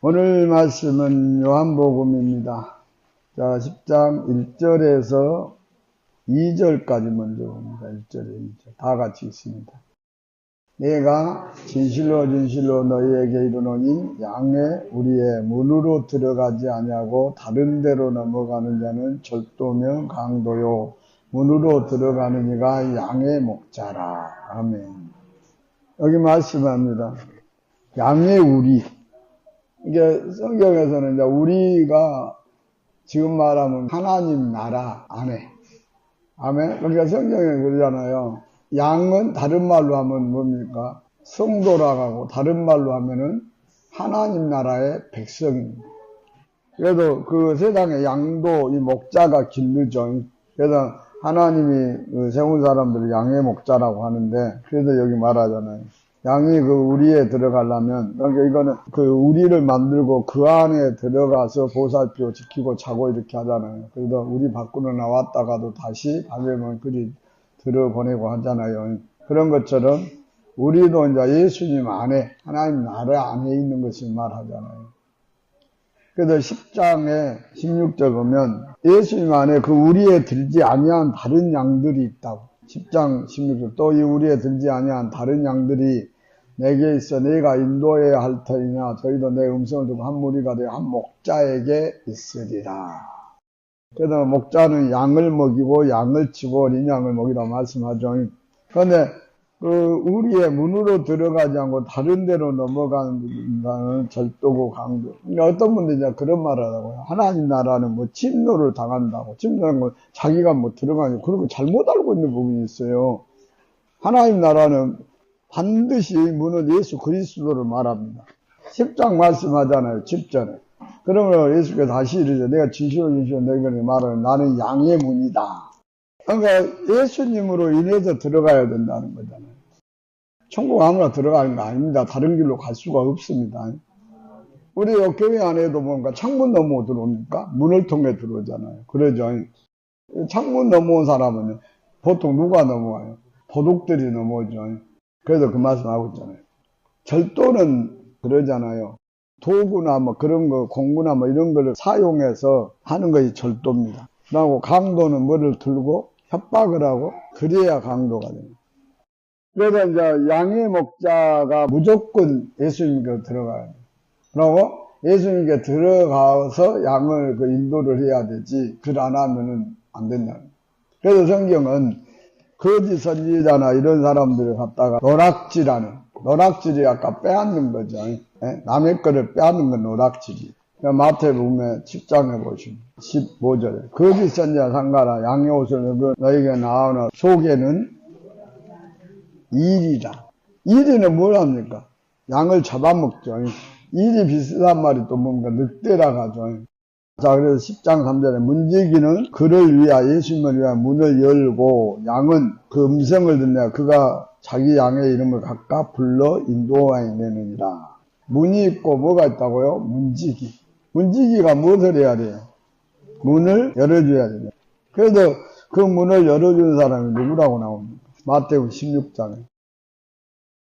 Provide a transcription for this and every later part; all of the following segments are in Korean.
오늘 말씀은 요한복음입니다. 자, 10장 1절에서 2절까지 먼저 봅니다. 1절에 2절. 다 같이 있습니다. 내가 진실로 진실로 너희에게 이르노니 양의 우리의 문으로 들어가지 아니하고 다른 데로 넘어가는 자는 절도며 강도요 문으로 들어가는 이가 양의 목자라. 아멘. 여기 말씀합니다. 양의 우리. 이게 성경에서는 이제 우리가 지금 말하면 하나님 나라 안에. 아멘. 그러니까 성경에 그러잖아요. 양은 다른 말로 하면 뭡니까? 성도라고 하고 다른 말로 하면은 하나님 나라의 백성입니다. 그래도 그 세상의 양도 이 목자가 기르죠. 그래서 하나님이 세운 사람들을 양의 목자라고 하는데, 그래서 여기 말하잖아요. 양이 그 우리에 들어가려면, 그러니까 이거는 그 우리를 만들고 그 안에 들어가서 보살피고 지키고 자고 이렇게 하잖아요. 그래서 우리 밖으로 나왔다가도 다시 가려면 그리 들어보내고 하잖아요. 그런 것처럼 우리도 이제 예수님 안에, 하나님 나라 안에 있는 것을 말하잖아요. 그래서 10장에 16절 보면 예수님 안에 그 우리에 들지 아니한 다른 양들이 있다고. 10장 16절 또 이 우리에 들지 아니한 다른 양들이 내게 있어 내가 인도해야 할 터이냐 저희도 내 음성을 듣고 한 무리가 되어 한 목자에게 있으리라. 그래서 목자는 양을 먹이고 양을 치고 어린 양을 먹이라고 말씀하죠. 그런데 그 우리의 문으로 들어가지 않고 다른 데로 넘어가는 것은 절도고 강도. 그러니까 어떤 분들이 이제 그런 말을 하더라고요. 하나님 나라는 뭐 침노를 당한다고. 침노는 거 자기가 뭐 들어가니 그러고 잘못 알고 있는 부분이 있어요. 하나님 나라는 반드시 문은 예수 그리스도를 말합니다. 10장 말씀하잖아요. 7절에. 그러면 예수께서 다시 이르죠. 내가 진실로 너희에게 말하는 나는 양의 문이다. 그러니까 예수님으로 인해서 들어가야 된다는 거잖아요. 천국 아무나 들어가는 거 아닙니다. 다른 길로 갈 수가 없습니다. 우리 교회 안에도 뭔가 창문 넘어 들어옵니까? 문을 통해 들어오잖아요. 그러죠. 창문 넘어온 사람은 보통 누가 넘어와요? 도둑들이 넘어오죠. 그래서 그 말씀하고 있잖아요. 절도는 그러잖아요. 도구나 뭐 그런 거, 공구나 뭐 이런 거를 사용해서 하는 것이 절도입니다. 그리고 강도는 뭐를 들고 협박을 하고 그래야 강도가 됩니다. 그래서 이제 양의 목자가 무조건 예수님께 들어가야 돼요. 그리고 예수님께 들어가서 양을 그 인도를 해야 되지, 그걸 안 하면은 안 된다는 거예요. 그래서 성경은 거짓 선지자나 이런 사람들을 갖다가 노락질이 아까 빼앗는 거죠. 남의 거를 빼앗는 건 노락질이. 마태복음 10장에 보시면 15절에 거짓 선지자 상가라 양의 옷을 입고 너에게 나오나 속에는 일이라. 일이는 뭘 합니까? 양을 잡아먹죠. 일이 비슷한 말이 또 뭔가 늑대라고 하죠. 자, 그래서 10장 3절에 문지기는 그를 위하여 예수님을 위하여 문을 열고 양은 그 음성을 듣냐 그가 자기 양의 이름을 각각 불러 인도하내느니라. 문이 있고 뭐가 있다고요? 문지기. 문지기가 무엇을 해야 돼요? 문을 열어줘야 돼요. 그래서 그 문을 열어주는 사람이 누구라고 나옵니까? 마태복음 16장에.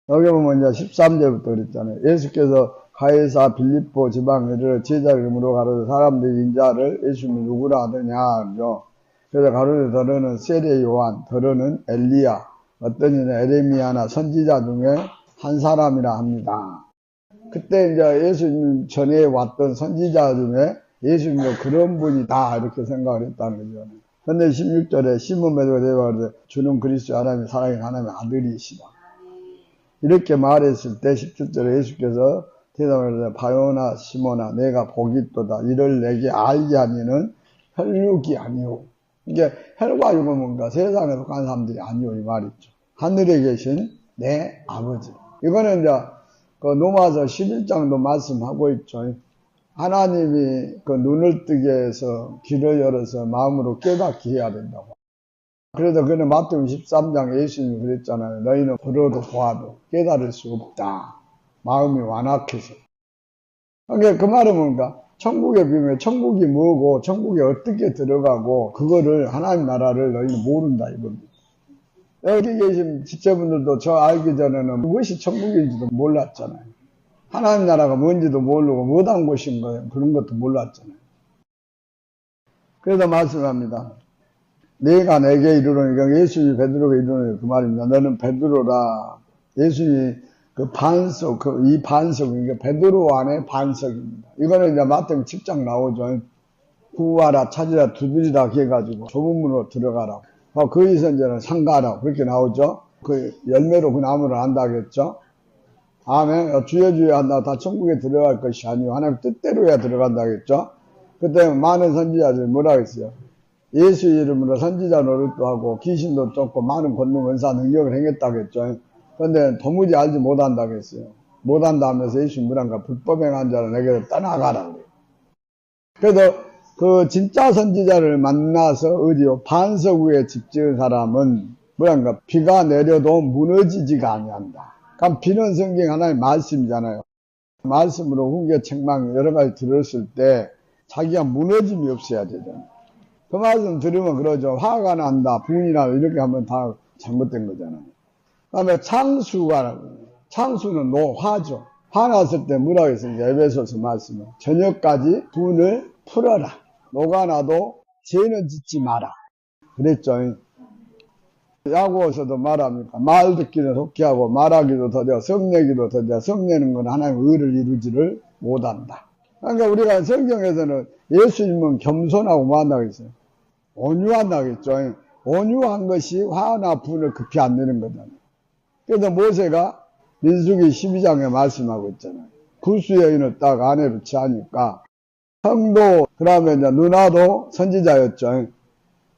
여기 보면 이제 13절부터 그랬잖아요. 예수께서 가이사 빌립보 지방에 이르러 제자 이름으로 가로되 사람들이 인자를 예수님이 누구라 하더냐 하죠. 그래서 가로되 더러는 세례 요한, 더러는 엘리야, 어떤 이는 에레미야나 선지자 중에 한 사람이라 합니다. 그때 이제 예수님 전에 왔던 선지자 중에 예수님도 그런 분이다 이렇게 생각을 했다는 거죠. 그런데 16절에 시몬 베드로가 대답하되 주는 그리스도 하나님의 살아계신 하나님의 아들이시다. 이렇게 말했을 때 17절에 예수께서 대답하되 바요나 시몬아 내가 복이 있도다. 이를 내게 알게 하니는 혈육이 아니오. 이게 혈과 육은 뭔가 세상에 속한 사람들이 아니오 이 말이죠. 하늘에 계신 내 아버지. 이거는 이제 그 로마서 11장도 말씀하고 있죠. 하나님이 그 눈을 뜨게 해서 귀를 열어서 마음으로 깨닫게 해야 된다고. 그래서 그는 마태복음 13장에 예수님이 그랬잖아요. 너희는 들어도 보아도 깨달을 수 없다. 마음이 완악해서. 그러니까 그 말은 뭔가 천국에 비면 천국이 뭐고 천국에 어떻게 들어가고 그거를 하나님 나라를 너희는 모른다 이겁니다. 여기 계신 지체분들도 저 알기 전에는 무엇이 천국인지도 몰랐잖아요. 하나님 나라가 뭔지도 모르고 못한 곳인 거예요. 그런 것도 몰랐잖아요. 그래서 말씀합니다. 내가 내게 이르노니, 예수님이 베드로가 이르노니 그 말입니다. 너는 베드로라. 예수님이 그 반석, 이 반석, 이게 베드로 안에 반석입니다. 이거는 이제 마태복음 10장 나오죠. 구하라, 찾으라, 두드리라 해가지고 좁은 문으로 들어가라. 거기서 이제는 상가라. 그렇게 나오죠. 그 열매로 그 나무를 안다겠죠. 아멘. 주여 주여 한다. 다 천국에 들어갈 것이 아니요. 하나님 뜻대로야 들어간다겠죠. 그때 많은 선지자들이 뭐라 했어요? 예수 이름으로 선지자 노릇도 하고 귀신도 쫓고 많은 권능 은사 능력을 행했다겠죠. 그런데 도무지 알지 못한다겠어요. 못한다 하면서 예수 뭐란가 불법 행한 자를 내게 떠나가라. 그래서 그 진짜 선지자를 만나서 어디요? 반석 위에 집 지은 사람은 뭐란가 비가 내려도 무너지지가 아니한다. 그럼 비는 성경 하나의 말씀이잖아요. 말씀으로 훈계 책망 여러 가지 들었을 때 자기가 무너짐이 없어야 되잖아요. 그 말씀 들으면 그러죠. 화가 난다, 분이나 이렇게 하면 다 잘못된 거잖아요. 그 다음에 창수는 화죠. 화났을 때 뭐라고 했습니까? 에베소서 말씀은 저녁까지 분을 풀어라. 녹아나도 죄는 짓지 마라. 그랬죠. 야고에서도 말합니까? 말 듣기는 속히 하고 말하기도 더뎌 성내기도 더뎌. 성내는 건 하나님의 의를 이루지를 못한다. 그러니까 우리가 성경에서는 예수님은 겸손하고 뭐한다고 했어요? 온유한다고 했죠. 온유한 것이 화나 분을 급히 안 내는 거잖아요. 그래서 모세가 민수기 12장에 말씀하고 있잖아요. 구수 여인을 딱 아내로 취하니까 형도 그 다음에 이제 누나도 선지자였죠.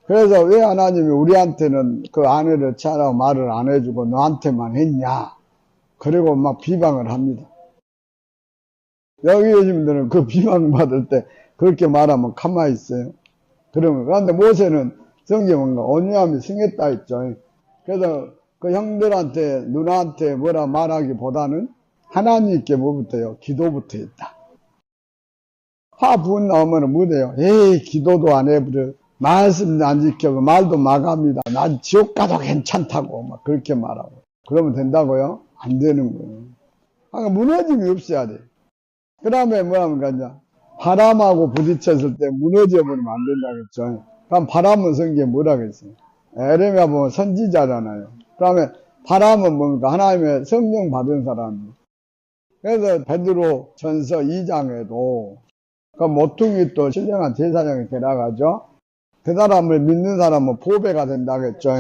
그래서 왜 하나님이 우리한테는 그 아내를 취하라고 말을 안 해주고 너한테만 했냐. 그리고 막 비방을 합니다. 여기 계신 분들은 그 비방받을 때 그렇게 말하면 가만히 있어요. 그런데 모세는 성경은 온유함이 승했다 했죠. 그래서 그 형들한테 누나한테 뭐라 말하기보다는 하나님께 뭐부터요? 기도부터 했다. 화분 나오면 뭐래요? 에이 기도도 안 해버려. 말씀도 안 지켜고 말도 마갑니다. 난 지옥 가도 괜찮다고 막 그렇게 말하고. 그러면 된다고요? 안 되는 거예요. 그러니까 무너짐이 없어야 돼. 그 다음에 뭐합니까? 이제 바람하고 부딪혔을 때 무너져버리면 안 된다겠죠. 그럼 바람은 성경에 뭐라고 했어요? 에레미야 보면 선지자잖아요. 그 다음에 바람은 뭡니까? 하나님의 성령 받은 사람. 그래서 베드로 전서 2장에도 그 모퉁이 또 신령한 제사장이 데려가죠. 그 사람을 믿는 사람은 보배가 된다겠죠.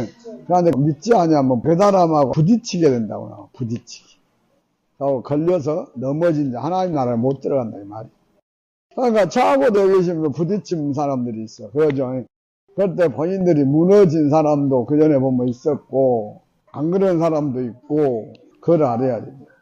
그런데 믿지 않으면 그 사람하고 부딪히게 된다고 나와. 부딪히기. 걸려서 넘어진 자 하나님 나라에 못 들어간다 이 말이에요. 그러니까 저하고 되어 계시면 부딪힌 사람들이 있어. 그러죠. 그때 본인들이 무너진 사람도 그 전에 보면 있었고 안 그런 사람도 있고 그걸 알아야 됩니다.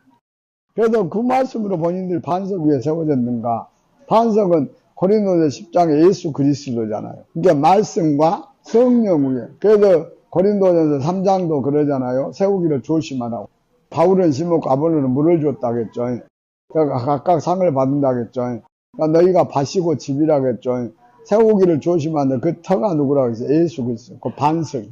그래서 그 말씀으로 본인들이 반석 위에 세워졌는가? 반석은 고린도서 10장에 예수 그리스도잖아요. 그러니까 말씀과 성령 위에. 그래서 고린도전서 3장도 그러잖아요. 세우기를 조심하라고. 바울은 심었고 아볼로는 물을 줬다겠죠. 그러니까 각각 상을 받는다겠죠. 그러니까 너희가 밭이고 집이라겠죠. 세우기를 조심하는데 그 터가 누구라고 했어요? 예수 그리스도. 그 반석.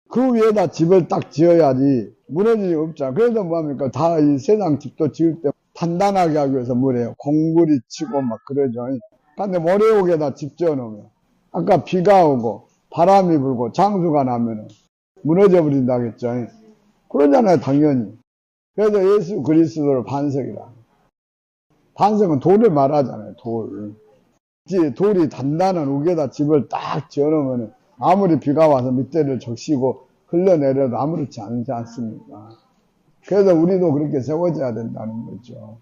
그 위에다 집을 딱 지어야지 무너짐이 없잖아. 그래서 뭐합니까? 다 이 세상 집도 지을 때 단단하게 하기 위해서 뭐래요? 공구리 치고 막 그러죠. 근데 모래옥에다 집 지어놓으면 아까 비가 오고 바람이 불고 장수가 나면은 무너져 버린다겠죠. 그러잖아요, 당연히. 그래서 예수 그리스도를 반석이라. 반석은 돌을 말하잖아요, 돌. 돌이 단단한 옥에다 집을 딱 지어놓으면 아무리 비가 와서 밑에를 적시고 흘러내려도 아무렇지 않지 않습니까? 그래서 우리도 그렇게 세워져야 된다는 거죠.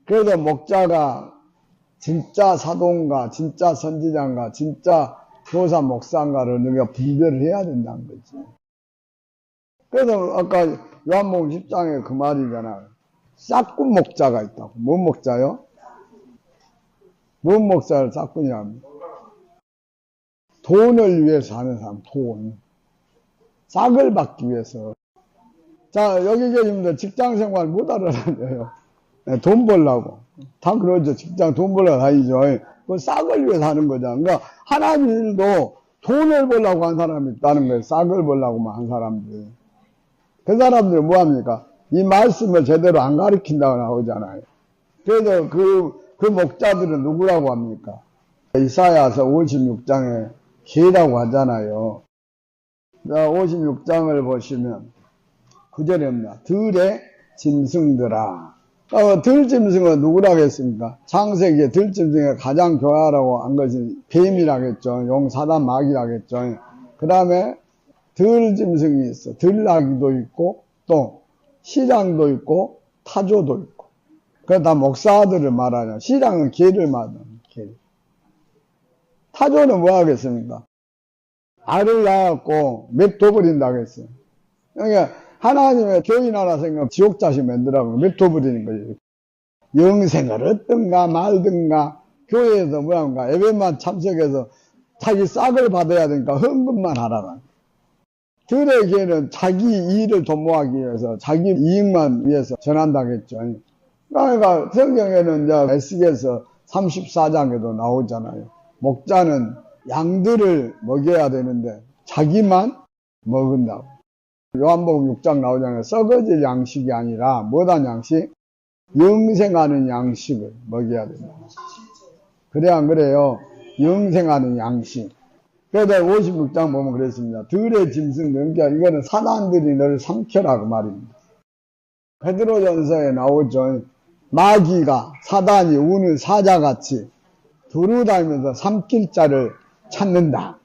그래서 목자가 진짜 사도인가, 진짜 선지자인가, 진짜 교사 목사인가를 우리가 분별을 해야 된다는 거지. 그래서 아까 요한복음 10장에 그 말이잖아요. 싹군 목자가 있다고. 뭔 목자요? 뭔 목자를 싹군이랍니다. 돈을 위해서 하는 사람, 돈. 싹을 받기 위해서. 자, 여기 계신 분들 직장 생활 못 알아다녀요. 돈 벌라고. 다 그러죠. 직장 돈 벌러 다니죠. 그 싹을 위해서 하는 거잖아. 그러니까 하나님 일도 돈을 벌라고 한 사람이 있다는 거예요. 싹을 벌라고만 한 사람들. 그 사람들은 뭐합니까? 이 말씀을 제대로 안 가르친다고 나오잖아요. 그래서 그 목자들은 누구라고 합니까? 이사야서 56장에 개라고 하잖아요. 56장을 보시면 9절입니다. 들의 짐승들아. 들짐승은 누구라고 했습니까? 창세기에 들짐승에 가장 교활하고 한 것이 뱀이라고 했죠. 용사단 마귀라고 했죠. 그 다음에 들짐승이 있어. 들나귀도 있고 또 시장도 있고 타조도 있고. 그래 다 목사들을 말하냐. 시장은 개를 말하는 개. 타조는 뭐 하겠습니까? 알을 낳았고 맺둬버린다고 했어요. 그러니까 하나님의 교인 하나 생각 지옥 자식 만들라고 맺둬버리는 거예요. 영생을 얻든가 말든가 교회에서 뭐한가 예배만 참석해서 자기 싹을 받아야 되니까 헌금만 하라고. 들의 개는 자기 이익을 도모하기 위해서 자기 이익만 위해서 전한다고 했죠. 그러니까 성경에는 이제 에스겔서 34장에도 나오잖아요. 목자는 양들을 먹여야 되는데 자기만 먹은다고. 요한복음 6장 나오잖아요. 썩어질 양식이 아니라 뭐단 양식? 영생하는 양식을 먹여야 된다. 그래 안 그래요? 영생하는 양식. 그래서 56장 보면 그랬습니다. 들의 짐승, 그러니까 이거는 사단들이 너를 삼켜라 그 말입니다. 베드로전서에 나오죠. 마귀가 사단이 우는 사자같이 두루다니면서 삼킬 자를 찾는다.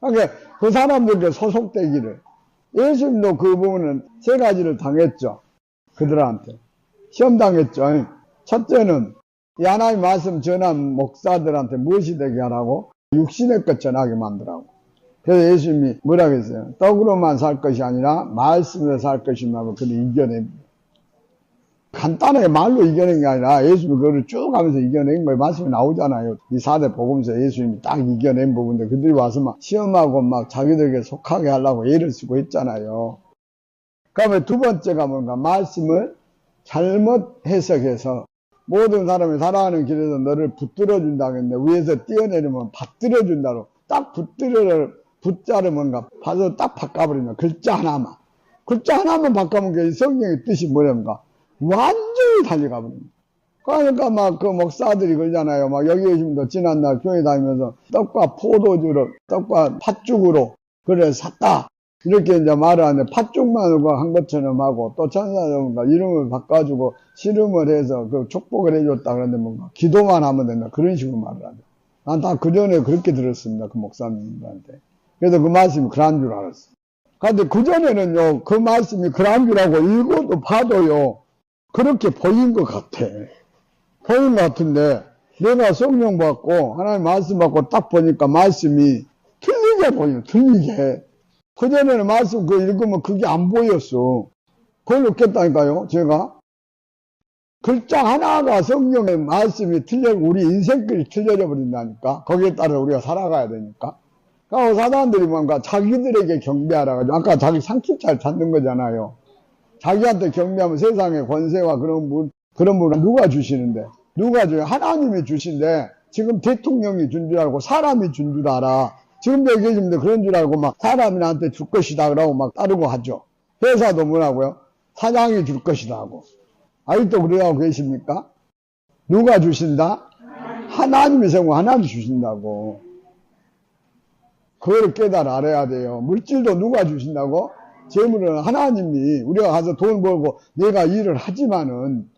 그러니까 그 사람들께 소속되기를. 예수님도 그 부분은 세 가지를 당했죠. 그들한테. 시험 당했죠. 첫째는 이 하나님 말씀 전한 목사들한테 무엇이 되게 하라고? 육신의 것 전하게 만들라고. 그래서 예수님이 뭐라고 했어요? 떡으로만 살 것이 아니라 말씀으로 살 것이라고 그를 이겨냅니다. 간단하게 말로 이겨낸 게 아니라 예수님이 그거를 쭉 하면서 이겨낸 거예요. 말씀이 나오잖아요. 이 4대 복음서 예수님이 딱 이겨낸 부분인데 그들이 와서 막 시험하고 막 자기들에게 속하게 하려고 애를 쓰고 했잖아요. 그러면 두 번째가 뭔가 말씀을 잘못 해석해서 모든 사람이 살아가는 길에서 너를 붙들어 준다고 했는데 위에서 뛰어내리면 받들어 준다고 딱 붙자를 뭔가 봐서 딱 바꿔버리면 글자 하나만 바꿔보면 성경의 뜻이 뭐랍니까? 완전히 달려가버립니다. 그러니까 막 그 목사들이 그러잖아요. 막 여기 계시면 지난날 교회 다니면서 떡과 포도주를 떡과 팥죽으로 그래 샀다. 이렇게 이제 말을 하는데 팥죽만 한 것처럼 하고 또 천사들과 이름을 바꿔주고 씨름을 해서 그 축복을 해줬다 그러는데 뭔가 기도만 하면 된다. 그런 식으로 말을 하죠. 난 다 그 전에 그렇게 들었습니다. 그 목사님들한테. 그래서 그 말씀이 그런 줄 알았어요. 그런데 그 전에는요, 그 말씀이 그런 줄 알고 읽어도 봐도요, 그렇게 보인 것 같아. 보인 것 같은데, 내가 성령 받고, 하나님 말씀 받고 딱 보니까 말씀이 틀리게 보여요, 틀리게. 그전에는 말씀 그거 읽으면 그게 안 보였어. 그걸 느꼈다니까요, 제가. 글자 하나가 성령의 말씀이 틀려, 우리 인생길이 틀려져 버린다니까. 거기에 따라 우리가 살아가야 되니까. 그러니까 사람들이 뭔가 자기들에게 경배하라. 아까 자기 상식잘 찾는 거잖아요. 자기한테 경배하면 세상의 권세와 그런 분은 누가 주시는데? 누가 줘요? 하나님이 주신데, 지금 대통령이 준 줄 알고 사람이 준 줄 알아. 지금 여기 계시는데 그런 줄 알고 막 사람이 나한테 줄 것이다 그러고 막 따르고 하죠. 회사도 뭐라고요? 사장이 줄 것이다 하고. 아직도 그러고 계십니까? 누가 주신다? 하나님이 생고 하나님이 주신다고. 그걸 깨달아 알아야 돼요. 물질도 누가 주신다고? 재물은 하나님이 우리가 가서 돈 벌고 내가 일을 하지만은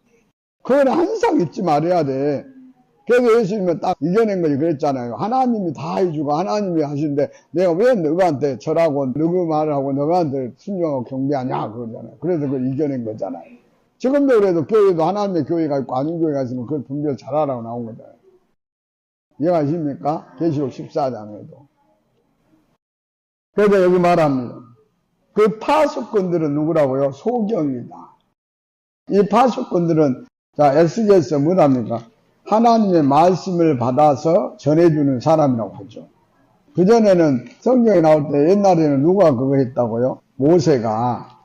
그건 항상 잊지 말아야 돼. 그래서 예수님은 딱 이겨낸 거지 그랬잖아요. 하나님이 다 해주고 하나님이 하시는데 내가 왜 너한테 절하고 너그 말을 하고 너한테 순종하고 경배하냐 그러잖아요. 그래서 그걸 이겨낸 거잖아요. 지금도 그래도 교회도 하나님의 교회가 있고 아닌 교회가 있으면 그걸 분별 잘하라고 나온 거잖아요. 이해가십니까? 계시록 14장에도. 그래서 여기 말합니다. 그 파수꾼들은 누구라고요? 소경이다. 이 파수꾼들은 자 에스겔서 뭐랍니까? 하나님의 말씀을 받아서 전해주는 사람이라고 하죠. 그전에는 성경에 나올 때 옛날에는 누가 그거 했다고요? 모세가.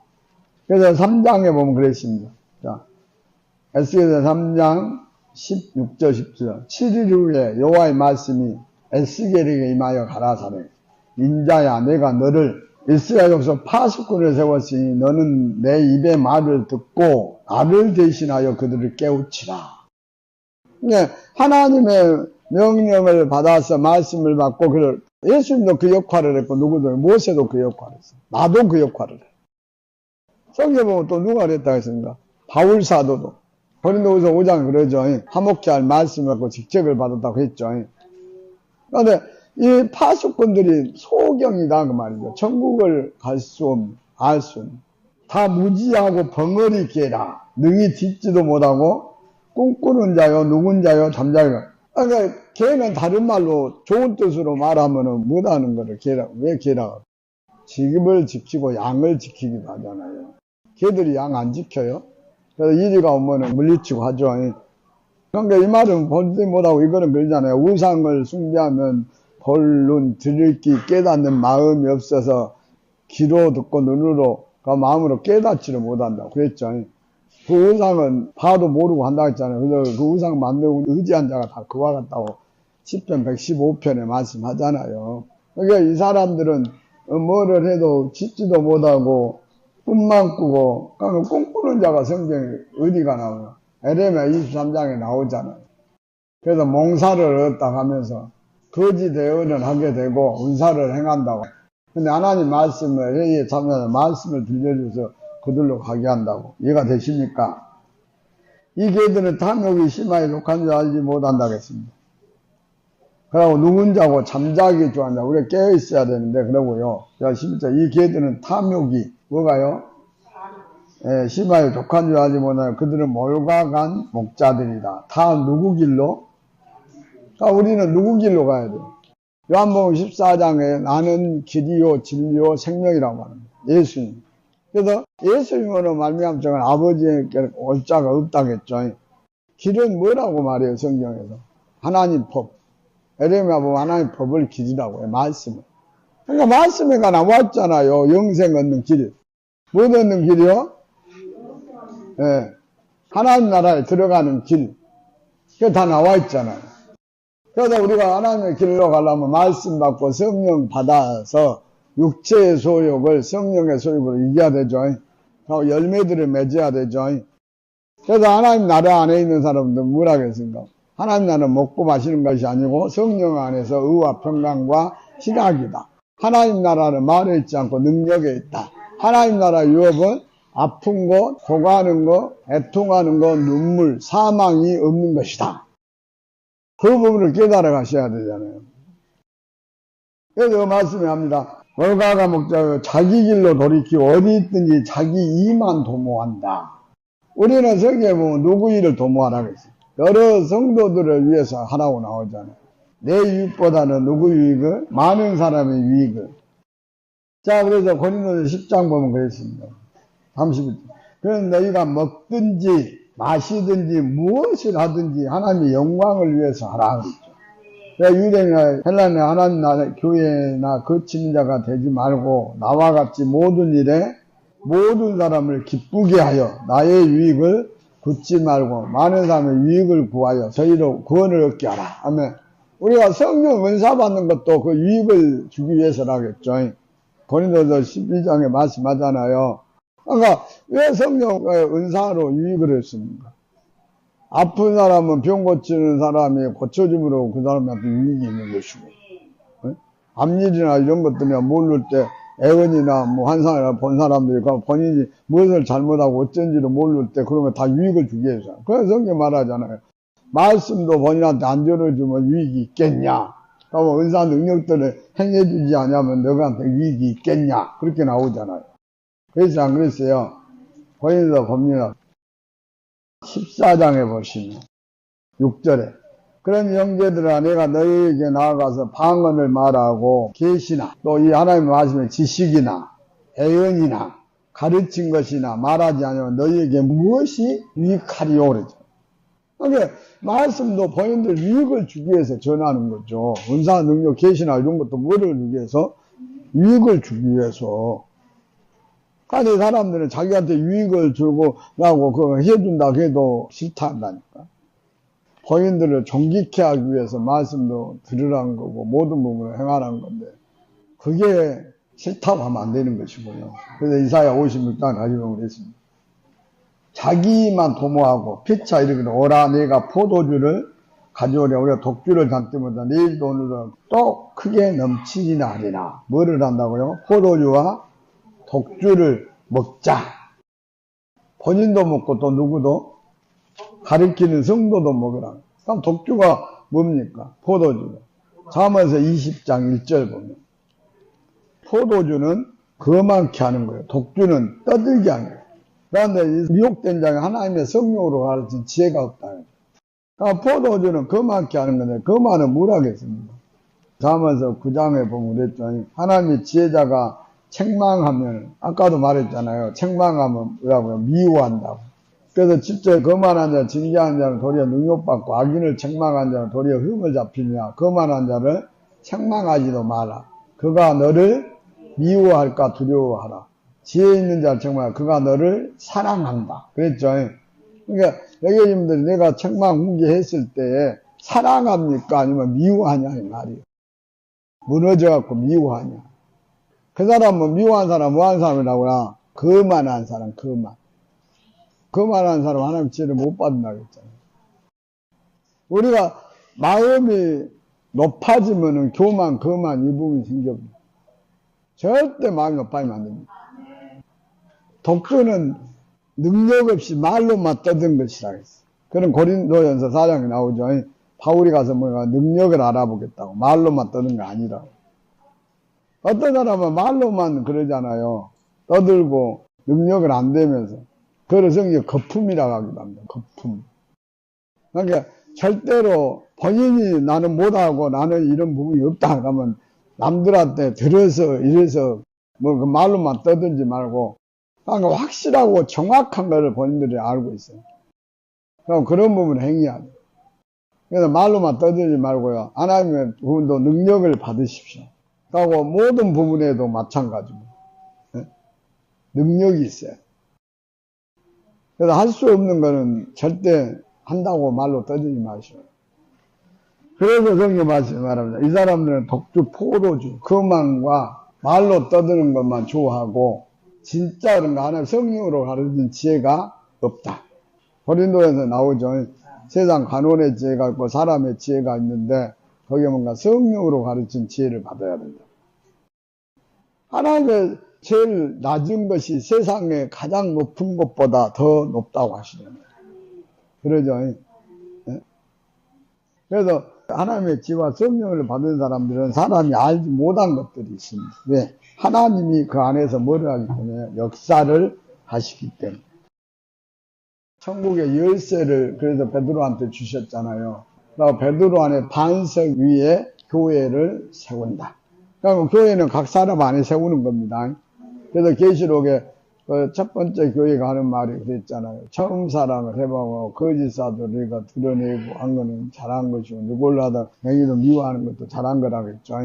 그래서 3장에 보면 그랬습니다. 자, 에스겔서 3장 16절 17절 7일 후에 여호와의 말씀이 에스겔에게 임하여 가라사대 인자야 내가 너를 이스라엘 족속 파수꾼을 세웠으니 너는 내 입의 말을 듣고 나를 대신하여 그들을 깨우치라. 그러니까 하나님의 명령을 받아서 말씀을 받고 예수님도 그 역할을 했고 누구도 모세도 그 역할을 했어. 나도 그 역할을 해. 성경 보면 또 누가 그랬다 했습니까? 바울 사도도 고린도후서 5장 그러죠. 화목케 할 말씀을 받고 직책을 받았다고 했죠. 그런데 이 파수꾼들이 소경이다 그 말이죠. 천국을 갈 수 없는, 알 수 없는. 다 무지하고 벙어리 개라. 능히 딛지도 못하고 꿈꾸는 자요, 누군 자요, 잠자요. 그러니까 개는 다른 말로 좋은 뜻으로 말하면은 못하는 거를 개라. 왜 개라? 직업을 지키고 양을 지키기도 하잖아요. 개들이 양 안 지켜요? 그래서 이리가 오면은 물리치고 하죠. 그러니까 이 말은 본지 못하고 이거는 그러잖아요. 우상을 숭배하면 벌룬 들읽기 깨닫는 마음이 없어서 귀로 듣고 눈으로 그 마음으로 깨닫지를 못한다고 그랬죠. 그 우상은 봐도 모르고 한다고 했잖아요. 그래서 그 우상 만들고 의지한 자가 다 그와 같다고 10편 115편에 말씀하잖아요. 그러니까 이 사람들은 뭐를 해도 짓지도 못하고 꿈만 꾸고 그러면 꿈꾸는 자가 성경에 어디가 나오나? 에레미야 23장에 나오잖아요. 그래서 몽사를 얻었다 하면서 거짓 대언을 하게 되고 은사를 행한다고. 근데 하나님 말씀을 회의에 참여해서 말씀을 들려줘서 그들로 가게 한다고. 이해가 되십니까? 이 개들은 탐욕이 심하게 독한 줄 알지 못한다고 했습니다. 그러고 누군 자고 잠자기 좋아한다. 우리가 깨어있어야 되는데 그러고요. 자, 진짜 이 개들은 탐욕이 뭐가요? 예, 심하게 독한 줄 알지 못하고 그들은 몰과간 목자들이다. 다 누구 길로? 그러니까 우리는 누구 길로 가야 돼요? 요한복음 14장에 나는 길이요 진리요 생명이라고 말합니다. 예수님. 그래서 예수님으로 말미암은 아버지에게 올 자가 없다겠죠. 길은 뭐라고 말해요 성경에서? 하나님 법. 에레미야 보면 하나님 법을 길이라고 해요. 말씀을. 그러니까 말씀에가 나왔잖아요. 영생 얻는 길. 뭐 얻는 길이요? 예. 하나님 나라에 들어가는 길. 그게 다 나와 있잖아요. 그래서 우리가 하나님의 길로 가려면 말씀 받고 성령 받아서 육체의 소욕을 성령의 소욕으로 이겨야 되죠. 그리고 열매들을 맺어야 되죠. 그래서 하나님 나라 안에 있는 사람들은 뭐라 하겠습니까? 하나님 나라는 먹고 마시는 것이 아니고 성령 안에서 의와 평강과 희락이다. 하나님 나라는 말에 있지 않고 능력에 있다. 하나님 나라 유업은 아픈 것, 고가는 것, 애통하는 것, 눈물, 사망이 없는 것이다. 그 부분을 깨달아 가셔야 되잖아요. 그래서 말씀이 합니다. 월가가 목자가 자기 길로 돌이키고 어디 있든지 자기 이만 도모한다. 우리는 성경에 보면 누구 일을 도모하라고 했어요. 여러 성도들을 위해서 하라고 나오잖아요. 내 유익보다는 누구 유익을? 많은 사람의 유익을. 자, 그래서 고린도서 10장 보면 그랬습니다. 30절. 그래서 너희가 먹든지 마시든지 무엇을 하든지 하나님의 영광을 위해서 하라. 유대나 헬라나 하나님 나라 교회나 거치는 자가 되지 말고 나와 같이 모든 일에 모든 사람을 기쁘게 하여 나의 유익을 굳지 말고 많은 사람의 유익을 구하여 저희로 구원을 얻게 하라. 아멘. 우리가 성령 은사 받는 것도 그 유익을 주기 위해서라겠죠. 고린도서 12장에 말씀하잖아요. 그러니까 왜 성령의 은사로 유익을 했습니까? 아픈 사람은 병 고치는 사람이 고쳐줌으로 그 사람한테 유익이 있는 것이고, 암일이나 이런 것들이나 모를 때 애원이나 뭐 환상이나 본 사람들이 본인이 무엇을 잘못하고 어쩐지를 모를 때 그런 거 다 유익을 주기 위해서. 그래서 성경 말하잖아요. 말씀도 본인한테 안 전해주면 유익이 있겠냐? 그러면 은사 능력들을 행해주지 않으면 너한테 유익이 있겠냐? 그렇게 나오잖아요. 그래서 안 그랬어요. 고린도서 봅니다. 14장에 보시면 6절에 그런 형제들아 내가 너희에게 나아가서 방언을 말하고 계시나 또 이 하나님의 말씀의 지식이나 애언이나 가르친 것이나 말하지 않으면 너희에게 무엇이 유익하리요 그러죠. 그러니까 말씀도 본인들 유익을 주기 위해서 전하는 거죠. 은사 능력 계시나 이런 것도 뭐를 주기 위해서? 유익을 주기 위해서. 그러니까 사람들은 자기한테 유익을 주고 나고 그거 해준다 해도 싫다 한다니까. 본인들을 존귀케 하기 위해서 말씀도 들으라는 거고 모든 부분을 행하라는 건데 그게 싫다고 하면 안 되는 것이고요. 그래서 이사야 56장 가지고 그랬습니다. 자기만 도모하고 피차 이르기를 오라 내가 포도주를 가져오려 우리가 독주를 담지 못하 내일도 오늘도 또 크게 넘치리나 하리라. 뭐를 한다고요? 포도주와 독주를 먹자. 본인도 먹고 또 누구도 가르치는 성도도 먹으라. 그럼 독주가 뭡니까? 포도주. 잠언서 20장 1절 보면 포도주는 거만케 하는 거예요. 독주는 떠들게 하는 거예요. 그런데 미혹된 자가 하나님의 성령으로 가르친 지혜가 없다. 그러니까 포도주는 거만케 하는 건데 거만은 뭘 하겠습니까? 잠언서 9장에 보면 그랬죠. 하나님의 지혜자가 책망하면 아까도 말했잖아요. 책망하면 뭐라고요? 미워한다고. 그래서 진짜 거만한 자, 징계한 자는 도리어 능욕받고 악인을 책망한 자는 도리어 흠을 잡히냐. 거만한 자를 책망하지도 마라. 그가 너를 미워할까 두려워하라. 지혜 있는 자를 책망하라. 그가 너를 사랑한다. 그랬죠. 그러니까 여기님들이 내가 책망 훈계했을 때에 사랑합니까? 아니면 미워하냐 이 말이에요. 무너져갖고 미워하냐. 그 사람은 미워한 사람 뭐하는 사람이라고요? 거만한 사람. 거만한 사람 하나님 지혜를 못 받는다고 했잖아요. 우리가 마음이 높아지면은 교만, 거만 이 부분이 생깁니다. 절대 마음이 높아지면 안 됩니다. 독주는 능력 없이 말로만 떠든 것이라 했어요. 그런 고린도전서 4장에 나오죠. 바울이 가서 뭔가 능력을 알아보겠다고. 말로만 떠든 거 아니라고. 어떤 사람은 말로만 그러잖아요. 떠들고 능력을 안 되면서. 그걸 성경에 거품이라고 하기도 합니다. 거품. 그러니까 절대로 본인이 나는 못하고 나는 이런 부분이 없다 하면 남들한테 들어서 이래서 뭐 그 말로만 떠들지 말고 그러니까 확실하고 정확한 거를 본인들이 알고 있어요. 그럼 그런 부분을 행해야 돼요. 그래서 말로만 떠들지 말고요. 하나님의 부분도 능력을 받으십시오. 그리고 모든 부분에도 마찬가지고 능력이 있어요. 그래서 할 수 없는 거는 절대 한다고 말로 떠들지 마시오. 그래서 성경 말합니다. 이 사람들은 독주, 포도주, 거만과 말로 떠드는 것만 좋아하고 진짜 그런 거 하나 성령으로 가르친 지혜가 없다. 고린도에서 나오죠. 세상 간원의 지혜가 있고 사람의 지혜가 있는데 거기에 뭔가 성령으로 가르친 지혜를 받아야 된다. 하나님의 제일 낮은 것이 세상의 가장 높은 것보다 더 높다고 하시잖아요. 그러죠. 그래서 하나님의 지혜와 성령을 받은 사람들은 사람이 알지 못한 것들이 있습니다. 왜? 하나님이 그 안에서 뭐를 하기 때문에 역사를 하시기 때문에. 천국의 열쇠를 그래서 베드로한테 주셨잖아요. 그리고 베드로 안에 반석 위에 교회를 세운다. 그러니까 교회는 각 사람 안에 세우는 겁니다. 그래서 계시록에 첫 번째 교회가 하는 말이 그랬잖아요. 처음 사랑을 해보고 거짓 사도리가 드러내고 한 거는 잘한 것이고 누굴 하다 행위도 미워하는 것도 잘한 거라고 했죠.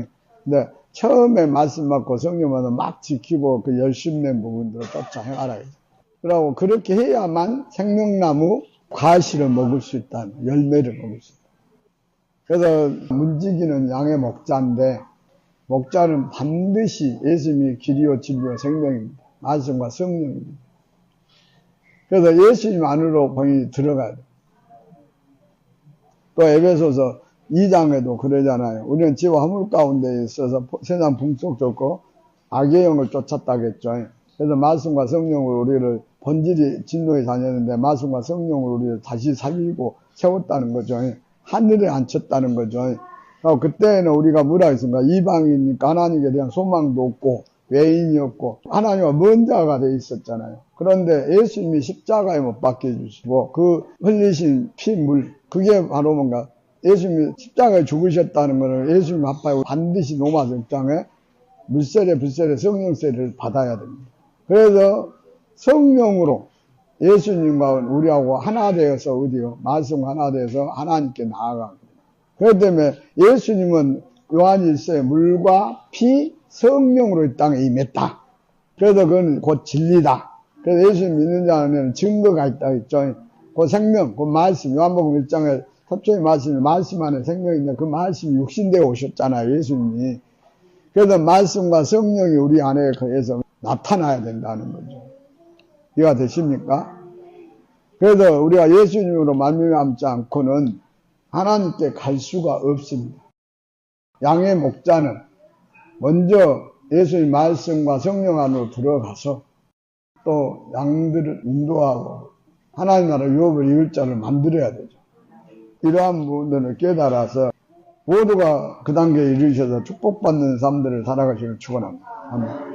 근데 처음에 말씀 받고 성령마다 막 지키고 그 열심히 낸 부분들을 쫓아 행하라 했죠. 그러고 그렇게 해야만 생명나무 과실을 먹을 수 있다. 열매를 먹을 수 있다. 그래서 문지기는 양의 목자인데 목자는 반드시 예수님이 길이요 진리요 생명입니다. 말씀과 성령입니다. 그래서 예수님 안으로 본인이 들어가야 돼요. 또 에베소서 2장에도 그러잖아요. 우리는 지와 허물 가운데 있어서 세상 풍속 쫓고 악의 영을 쫓았다겠죠. 그래서 말씀과 성령으로 우리를 본질이 진노에 다녔는데 말씀과 성령으로 우리를 다시 살리고 세웠다는 거죠. 하늘에 앉혔다는 거죠. 그때는 우리가 뭐라 했습니까? 이방이니까 하나님에 대한 소망도 없고 외인이 없고 하나님과 먼 자가 돼 있었잖아요. 그런데 예수님이 십자가에 못 박혀 주시고 그 흘리신 피물 그게 바로 뭔가 예수님이 십자가에 죽으셨다는 것을 예수님 아빠에 반드시 로마 정장에 물세례 불세례 성령세례를 받아야 됩니다. 그래서 성령으로 예수님과 우리하고 하나 되어서 어디요? 말씀 하나 되어서 하나님께 나아가고 그렇기 때문에 예수님은 요한 1서에 물과 피 성령으로 이 땅에 임했다. 그래서 그건 곧 진리다. 그래서 예수님 믿는 자는 증거가 있다 했죠. 그 생명, 그 말씀, 요한복음 1장에 서초의 말씀 안에 생명이 있는데 그 말씀이 육신되어 오셨잖아요. 예수님이. 그래서 말씀과 성령이 우리 안에 거해서 나타나야 된다는 거죠. 이해가 되십니까? 그래서 우리가 예수님으로 말미암지 않고는 하나님께 갈 수가 없습니다. 양의 목자는 먼저 예수의 말씀과 성령 안으로 들어가서 또 양들을 인도하고 하나님 나라 유업을 이을 자를 만들어야 되죠. 이러한 부분들을 깨달아서 모두가 그 단계에 이르셔서 축복받는 삶들을 살아가시길 축원합니다. 아멘.